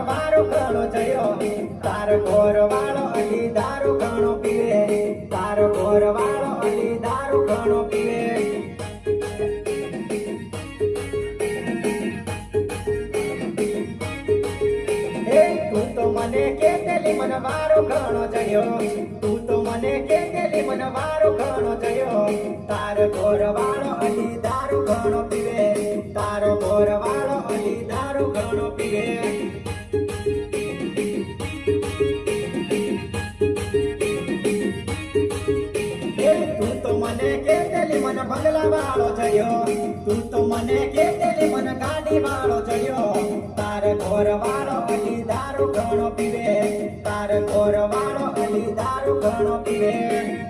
વારો ઘણો જયો તાર ઘોર વાળો અલી દારૂ ઘણો પીવે તાર ઘોર વાળો અલી દારૂ ઘણો પીવે તું તો મને કેતેલી મન વારો ઘણો જયો તું તો મને કેતેલી મન વારો ઘણો જયો તાર ઘોર વાળો અલી દારૂ ઘણો પીવે તારો ઘોર વાળો અલી દારૂ ઘણો પીવે તું તો મને કેતેલી મન બંગલા વાળો જયો તું તો મને કેતેલી મન ગાડી વાળો જયો તાર ઘોર વાળો અલી દારૂ ઘણો પીવે તાર ઘોર વાળો અલી દારૂ ઘણો પીવે